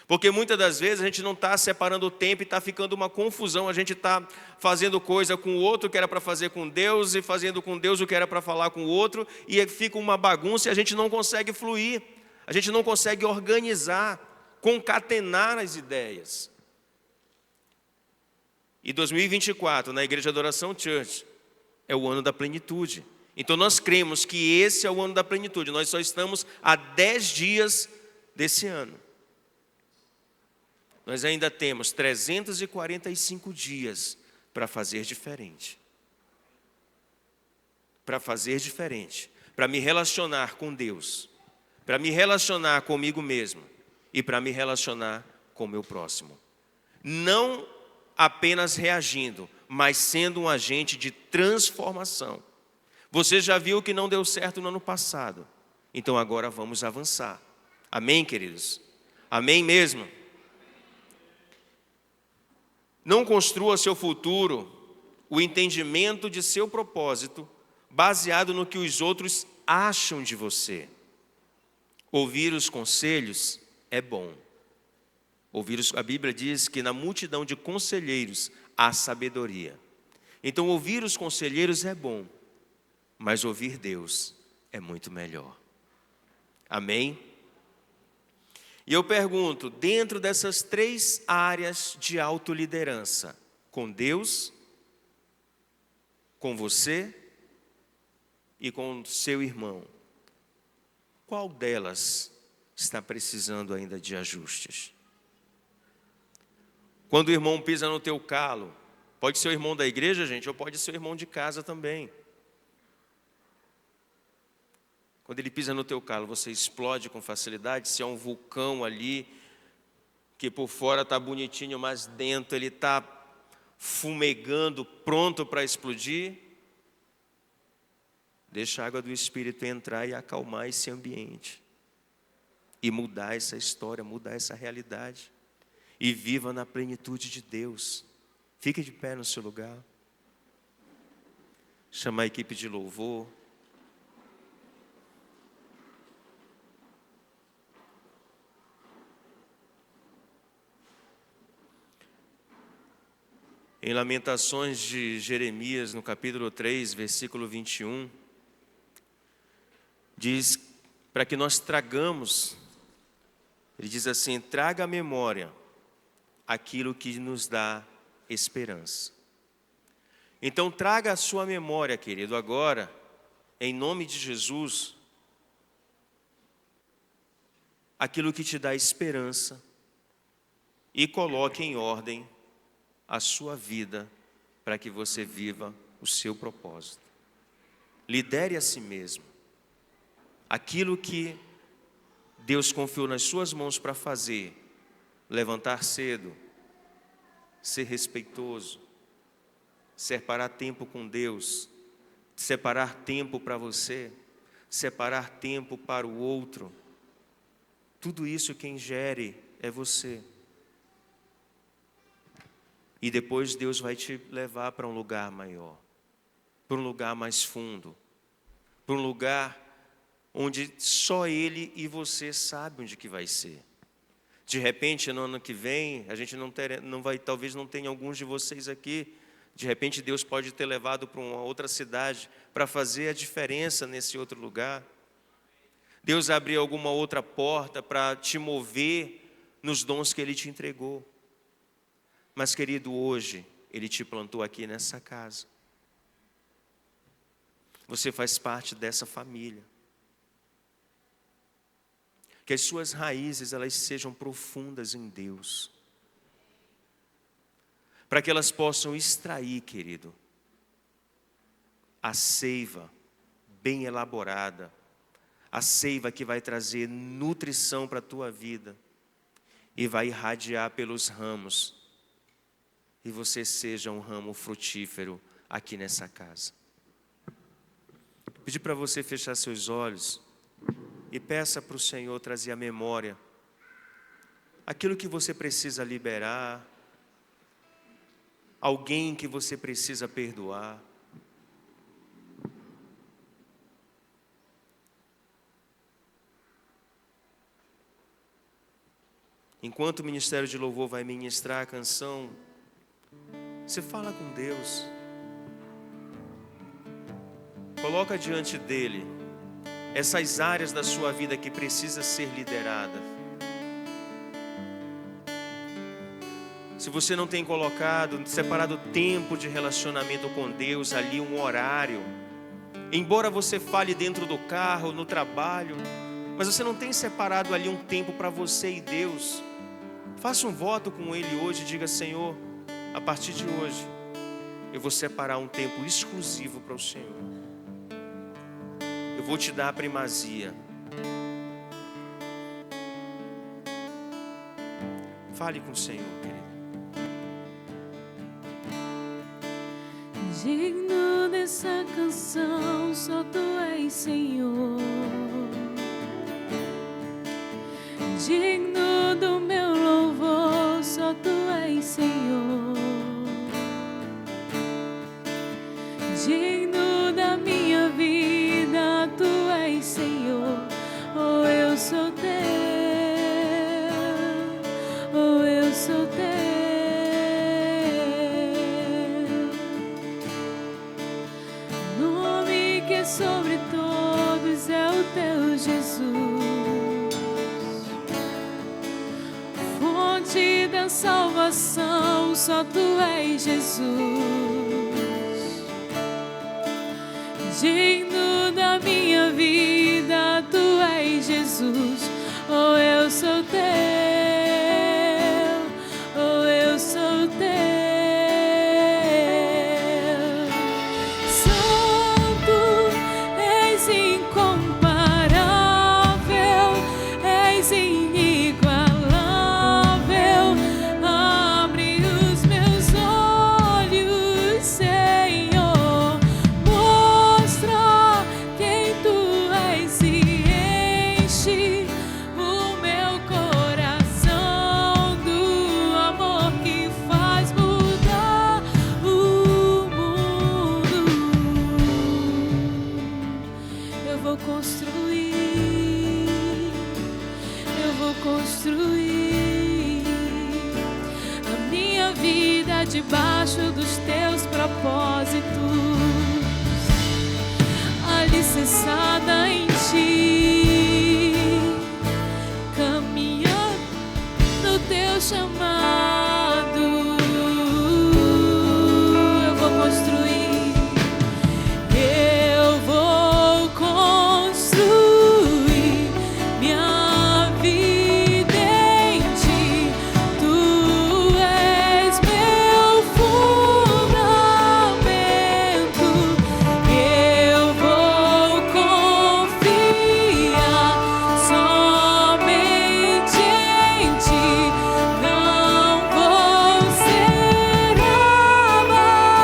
Porque muitas das vezes a gente não está separando o tempo e está ficando uma confusão. A gente está fazendo coisa com o outro que era para fazer com Deus e fazendo com Deus o que era para falar com o outro. E fica uma bagunça e a gente não consegue fluir. A gente não consegue organizar, concatenar as ideias. E 2024, na Igreja Adoração Church, é o ano da plenitude. Então nós cremos que esse é o ano da plenitude. Nós só estamos a 10 dias desse ano. Nós ainda temos 345 dias para fazer diferente. Para fazer diferente. Para me relacionar com Deus. Para me relacionar comigo mesmo. E para me relacionar com o meu próximo. Não apenas reagindo, mas sendo um agente de transformação. Você já viu que não deu certo no ano passado. Então agora vamos avançar. Amém, queridos? Amém mesmo? Não construa seu futuro, o entendimento de seu propósito, baseado no que os outros acham de você. Ouvir os conselhos é bom. A Bíblia diz que na multidão de conselheiros há sabedoria. Então ouvir os conselheiros é bom, mas ouvir Deus é muito melhor. Amém? E eu pergunto, dentro dessas 3 áreas de autoliderança, com Deus, com você e com seu irmão, qual delas está precisando ainda de ajustes? Quando o irmão pisa no teu calo, pode ser o irmão da igreja, gente, ou pode ser o irmão de casa também. Quando ele pisa no teu calo, você explode com facilidade. Se é um vulcão ali, que por fora está bonitinho, mas dentro ele está fumegando, pronto para explodir. Deixa a água do Espírito entrar e acalmar esse ambiente. E mudar essa história, mudar essa realidade. E viva na plenitude de Deus. Fique de pé no seu lugar. Chama a equipe de louvor. Em Lamentações de Jeremias, no capítulo 3, versículo 21, diz para que nós tragamos, ele diz assim: traga à memória aquilo que nos dá esperança. Então traga à sua memória, querido, agora, em nome de Jesus, aquilo que te dá esperança e coloque em ordem a sua vida para que você viva o seu propósito. Lidere a si mesmo. Aquilo que Deus confiou nas suas mãos para fazer, levantar cedo, ser respeitoso, separar tempo com Deus, separar tempo para você, separar tempo para o outro. Tudo isso quem gere é você. E depois Deus vai te levar para um lugar maior, para um lugar mais fundo, para um lugar onde só Ele e você sabem onde que vai ser. De repente, no ano que vem, a gente não vai, talvez não tenha alguns de vocês aqui. De repente, Deus pode ter levado para uma outra cidade para fazer a diferença nesse outro lugar. Deus abriu alguma outra porta para te mover nos dons que Ele te entregou. Mas, querido, hoje Ele te plantou aqui nessa casa. Você faz parte dessa família. Que as suas raízes elas sejam profundas em Deus. Para que elas possam extrair, querido, a seiva bem elaborada, a seiva que vai trazer nutrição para a tua vida e vai irradiar pelos ramos, e você seja um ramo frutífero aqui nessa casa. Pedir para você fechar seus olhos e peça para o Senhor trazer à memória aquilo que você precisa liberar, alguém que você precisa perdoar. Enquanto o Ministério de Louvor vai ministrar a canção, você fala com Deus. Coloca diante dEle essas áreas da sua vida que precisa ser liderada. Se você não tem separado tempo de relacionamento com Deus ali, um horário, embora você fale dentro do carro, no trabalho, mas você não tem separado ali um tempo para você e Deus, faça um voto com Ele hoje e diga: Senhor, a partir de hoje, eu vou separar um tempo exclusivo para o Senhor. Eu vou te dar a primazia. Fale com o Senhor, querido. Digno dessa canção, só Tu és, Senhor. Digno do meu louvor, só Tu és, Senhor. Digno da minha vida, Tu és, Senhor. Oh, eu sou Teu, oh, eu sou Teu. Nome que é sobre todos é o Teu Jesus. Fonte da salvação, só Tu és, Jesus. Digno da minha vida, Tu és, Jesus. Oh, eu sou Teu, oh, eu sou Teu. Santo, és incomparável, és inigualável. Abre os meus construir a minha vida debaixo dos teus propósitos, alicerçada em ti, caminhando no teu chamado. Eu vou construir, eu vou construir minha vida em ti. Tu és meu fundamento. Eu vou confiar somente em ti. Não vou ser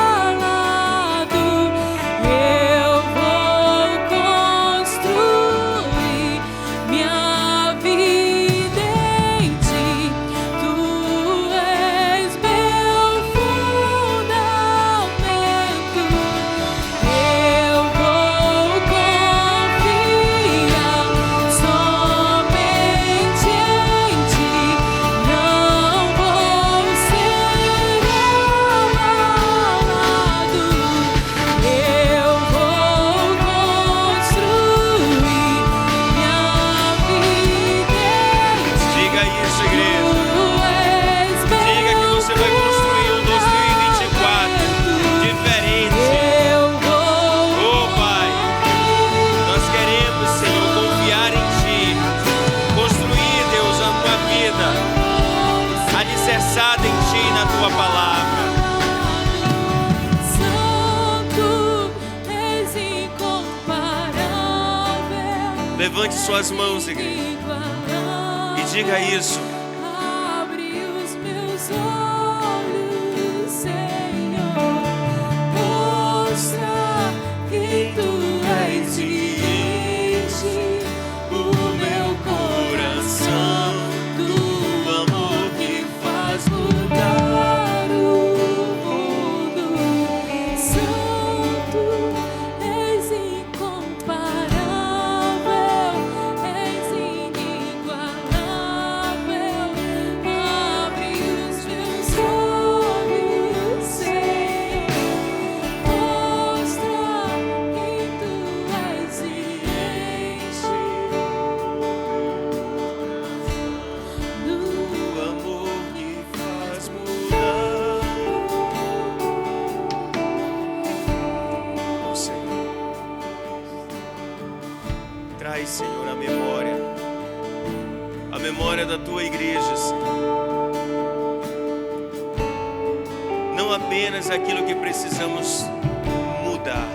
abalado. Eu vou construir minha vida em ti. Tu és meu fundamento. Eu vou confiar somente em ti. Não vou ser abalado. Eu vou construir minha vida em ti. Diga isso, igreja. Tu és Diga que você vai construir um 2024 diferente. eu vou Oh, Pai, nós queremos, Senhor, confiar em Ti. Construir, Deus, a Tua vida alicerçada em Ti e na Tua palavra. Santo, és incomparável. Levante suas mãos, igreja, e diga isso. Abre os meus olhos, Senhor, mostra quem Tu és e enche o meu coração do amor que faz mudar o mundo. Santo, és incomparável, és inigualável. Abre os meus olhos, Senhor, mostra quem Tu és e enche do O amor que faz mudar. Oh, Senhor, traz, Senhor, a memória da Tua igreja, Senhor. Não apenas aquilo que precisamos mudar,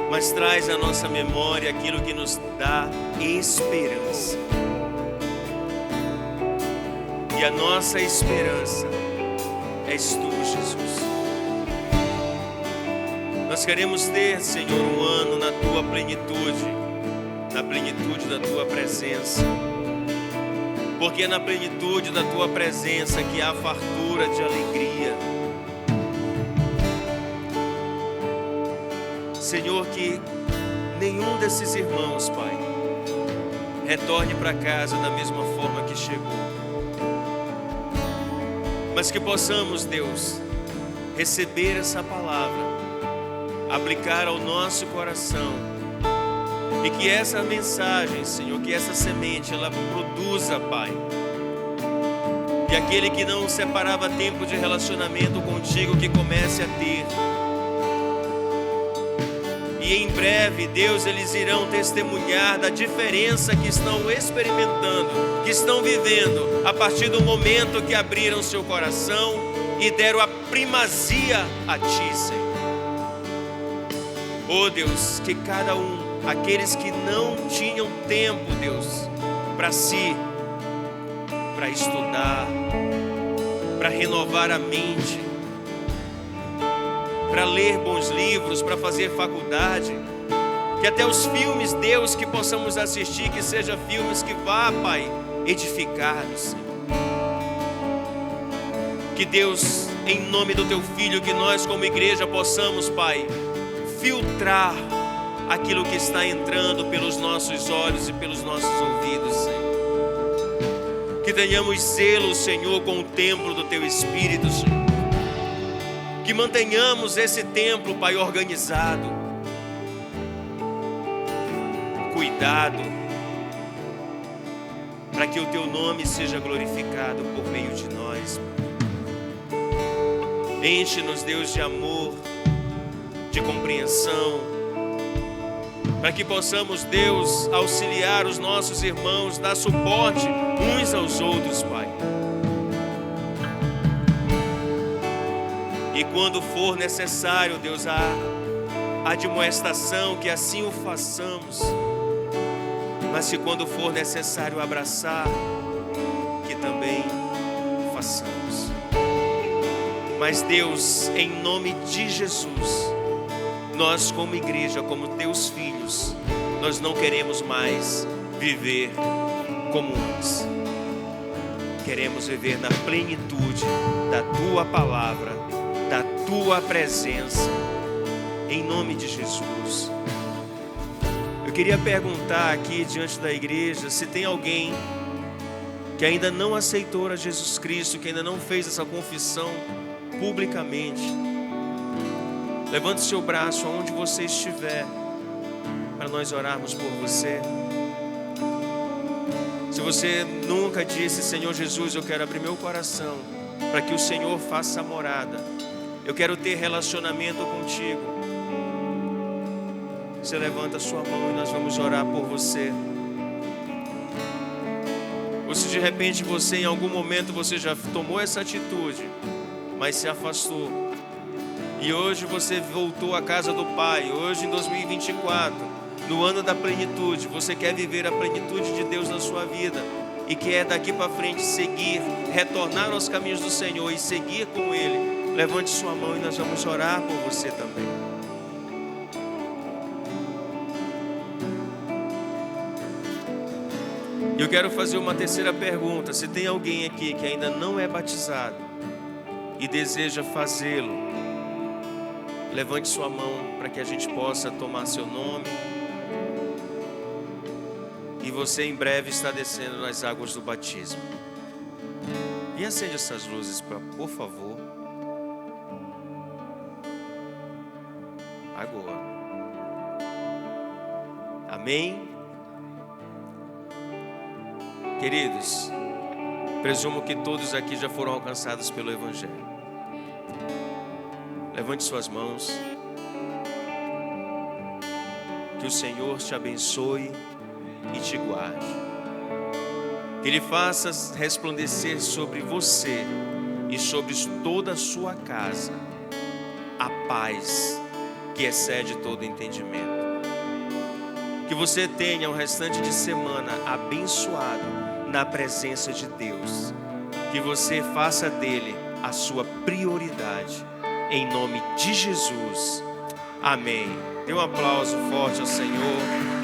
mas traz à nossa memória aquilo que nos dá esperança. E a nossa esperança és Tu, Jesus. Nós queremos ter, Senhor, um ano na Tua plenitude, na plenitude da Tua presença. Porque é na plenitude da Tua presença que há fartura de alegria. Senhor, que nenhum desses irmãos, Pai, retorne para casa da mesma forma que chegou. Mas que possamos, Deus, receber essa palavra, aplicar ao nosso coração, e que essa mensagem, Senhor, que essa semente, ela produza, Pai. E aquele que não separava tempo de relacionamento contigo, que comece a ter. E em breve, Deus, eles irão testemunhar da diferença que estão experimentando, que estão vivendo, a partir do momento que abriram seu coração e deram a primazia a Ti, Senhor. Oh, Deus, que cada um, aqueles que não tinham tempo, Deus, para si, para estudar, para renovar a mente, para ler bons livros, para fazer faculdade, que até os filmes, Deus, que possamos assistir, que sejam filmes que vá, Pai, edificar-nos, Senhor. Que Deus, em nome do Teu Filho, que nós como igreja possamos, Pai, filtrar aquilo que está entrando pelos nossos olhos e pelos nossos ouvidos, Senhor. Que tenhamos zelo, Senhor, com o templo do Teu Espírito, Senhor. Que mantenhamos esse templo, Pai, organizado, cuidado, para que o Teu nome seja glorificado por meio de nós. Enche-nos, Deus, de amor, de compreensão, para que possamos, Deus, auxiliar os nossos irmãos, dar suporte uns aos outros, Pai. E quando for necessário, Deus, a admoestação, que assim o façamos. Mas se quando for necessário abraçar, que também façamos. Mas Deus, em nome de Jesus, nós como igreja, como Teus filhos, nós não queremos mais viver como antes. Queremos viver na plenitude da Tua palavra, da Tua presença, em nome de Jesus. Eu queria perguntar aqui diante da igreja se tem alguém que ainda não aceitou a Jesus Cristo, que ainda não fez essa confissão publicamente. Levante seu braço aonde você estiver, para nós orarmos por você. Se você nunca disse: Senhor Jesus, eu quero abrir meu coração para que o Senhor faça morada, eu quero ter relacionamento contigo, você levanta a sua mão e nós vamos orar por você. Ou se de repente você, em algum momento, você já tomou essa atitude, mas se afastou, e hoje você voltou à casa do Pai, hoje em 2024, no ano da plenitude, você quer viver a plenitude de Deus na sua vida, e quer daqui para frente seguir, retornar aos caminhos do Senhor e seguir com Ele, levante sua mão e nós vamos orar por você também. Eu quero fazer uma terceira pergunta. Se tem alguém aqui que ainda não é batizado e deseja fazê-lo, levante sua mão para que a gente possa tomar seu nome. E você em breve está descendo nas águas do batismo. E acende essas luzes, por favor. Agora. Amém? Queridos, presumo que todos aqui já foram alcançados pelo Evangelho. Levante suas mãos. Que o Senhor te abençoe e te guarde. Que Ele faça resplandecer sobre você e sobre toda a sua casa a paz que excede todo entendimento. Que você tenha o restante de semana abençoado na presença de Deus. Que você faça dele a sua prioridade. Em nome de Jesus. Amém. Dê um aplauso forte ao Senhor.